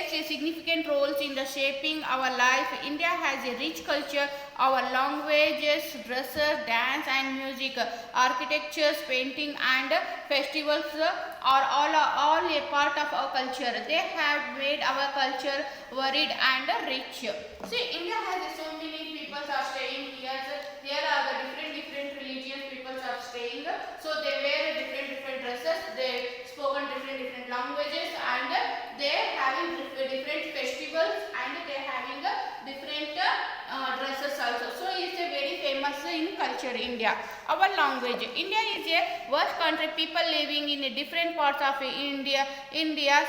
plays a significant role in the shaping our life. India has a rich culture. Our languages, dresses, dance and music, architectures, painting and festivals are all a part of our culture. They have made our culture varied and rich. See, India has so many people are staying here. Here are the different religious people are staying. So they wear different dresses. They spoken different languages and they having different festivals and they having different dresses also. So it's a very famous in culture India. Our language. India is a vast country. People living in different parts of India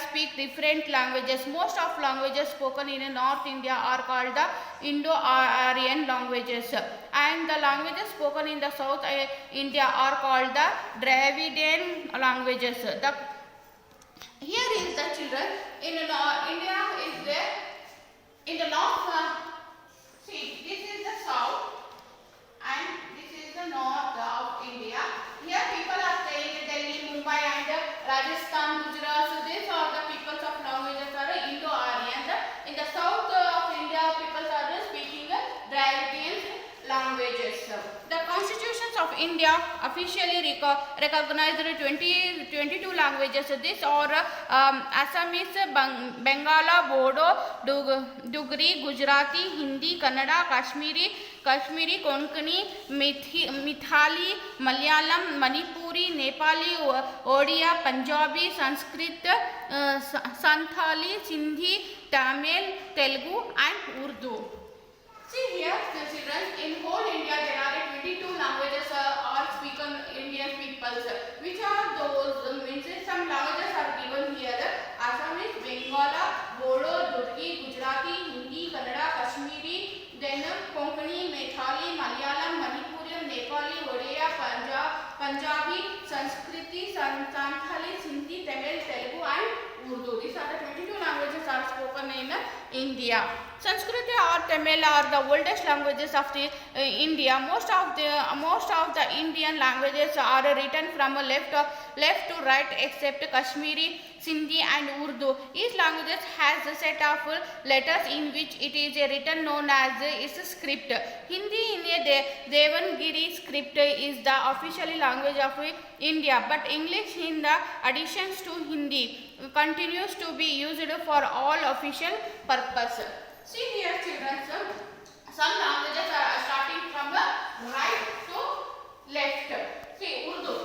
speak different languages. Most of languages spoken in North India are called the Indo-Aryan languages, and the languages spoken in the South India are called the Dravidian languages. Here is the children in India is there in the north. See, this is the south and this is the north of India. Here people are staying in Delhi, Mumbai and Rajasthan, Gujarat. So these are the peoples of languages are Indo-Aryan. In the south of India, people are speaking Dravidian languages. The constitutions of India officially recognized 22 languages. These are Assamese, Bangala, Bodo, Dugri, Gujarati, Hindi, Kannada, Kashmiri, Konkani, Mithali, Malayalam, Manipuri, Nepali, Odia, Punjabi, Sanskrit, Santali, Sindhi, Tamil, Telugu and Urdu. See here, the children, in whole India there are 22 languages are spoken Indian peoples. Which are those? Means some languages are given here. Assamese, Bangala, Bodo, Durgi, Gujarati, Hindi, Kannada, Kashmiri, then Konkani, Methali, Malayalam, Manipuri, Nepali, Odia, Punjabi, Sanskriti, Santali, Sindhi, Tamil, Telugu and Urdu. These are the 22 languages are spoken in India. Sanskrit or Tamil are the oldest languages of the India. Most of the Indian languages are written from left to right except Kashmiri, Sindhi and Urdu. Each language has a set of letters in which it is written known as its script. Hindi in a Devangiri script is the official language of India, but English in the additions to Hindi continues to be used for all official purpose. See here children, some languages are starting from right to left. See Urdu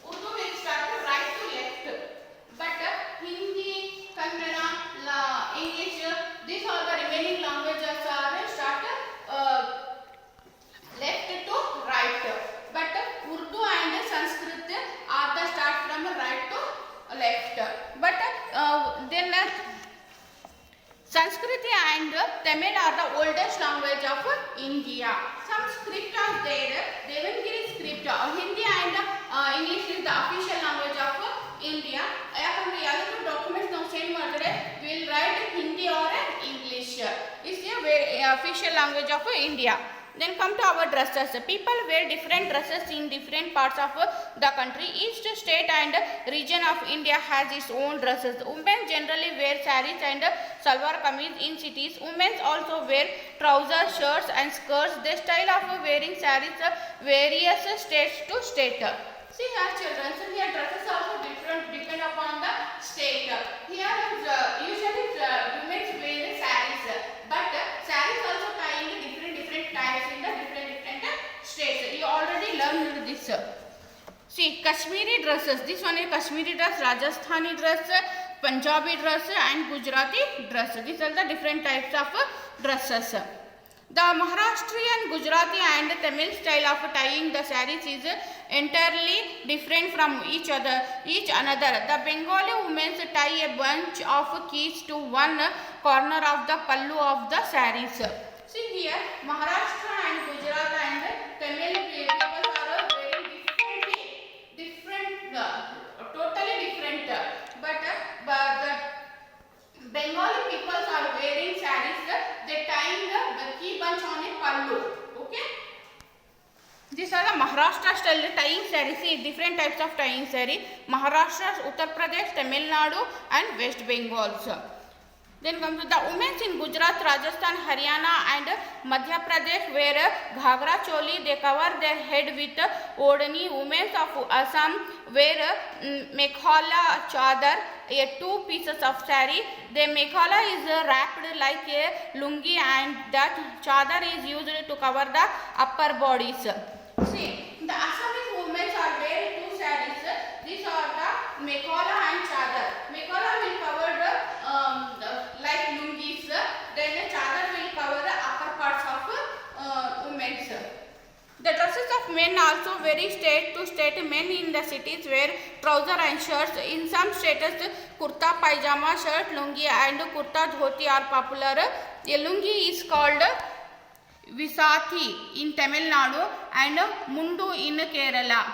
will start right to left, but Hindi, Kannada, English, these are the remaining languages are start left to right, but Urdu and Sanskrit are the start from right to left, but then Sanskrit and Tamil are the oldest language of India. Some script are there, Devangiri script, Hindi and English is the official language of India. ಯಾಕಂದ್ರೆ ಯಾವುದಾದ್ರೂ documents ನಾವು send ಮಾಡಿದ್ರೆ will write Hindi or English is the official language of India. Then come to our dresses. People wear different dresses in different parts of the country. Each state and region of India has its own dresses. Women generally wear saris and salwar kameez in cities. Women also wear trousers, shirts and skirts. The style of wearing saris varies state to state. See here children, so here dresses also depend upon the state. Here usually women wear saris, but saris also tying different types in the different states. You already learned this. See Kashmiri dresses. This one is Kashmiri dress, Rajasthani dress, Punjabi dress and Gujarati dress. These are the different types of dresses. The Maharashtrian, Gujarati and Tamil style of tying the saris is entirely different from each another. The Bengali women tie a bunch of keys to one corner of the pallu of the saris. See here, Maharashtra and Gujarat and Tamil people are very different, totally different. But the Bengali people are wearing saris. They tying the key bunch on a pallu. Okay. This These are the Maharashtra style tying saree. See different types of tying saree. Maharashtra, Uttar Pradesh, Tamil Nadu and West Bengal. Then comes the women in Gujarat, Rajasthan, Haryana and Madhya Pradesh wear ghagra choli. They cover their head with odhani. Women of Assam wear mekhala chadar, two pieces of saree. The mekhala is wrapped like a lungi and that chadar is used to cover the upper bodies. See, the Assamese women are wearing two sarees. These are the mekhala and chadar. Mekhala will cover the like lungis. Then the chadar will cover the upper parts of women's. The dresses of men also vary state to state. Men in the cities wear trouser and shirts. In some states, kurta, pajama, shirt, lungi and kurta dhoti are popular. A lungi is called Visathi in Tamil Nadu and Mundu in Kerala.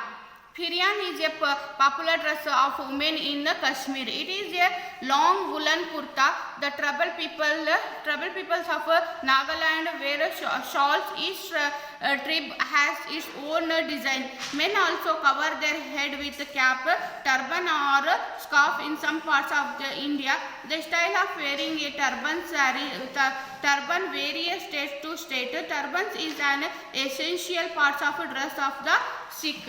Phiriyan is a popular dress of women in Kashmir. It is a long woolen kurta. The tribal peoples of Nagaland wear shawls. Each tribe has its own design. Men also cover their head with cap, turban or scarf in some parts of India. The style of wearing a turban varies state to state. Turbans is an essential part of dress of the Sikh.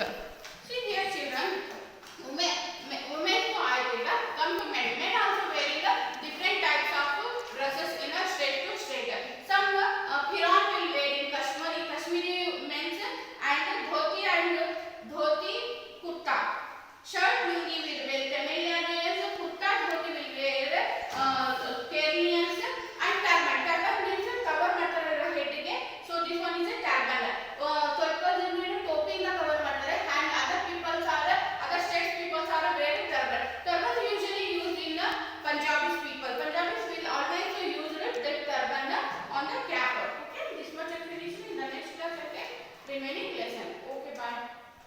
See here children.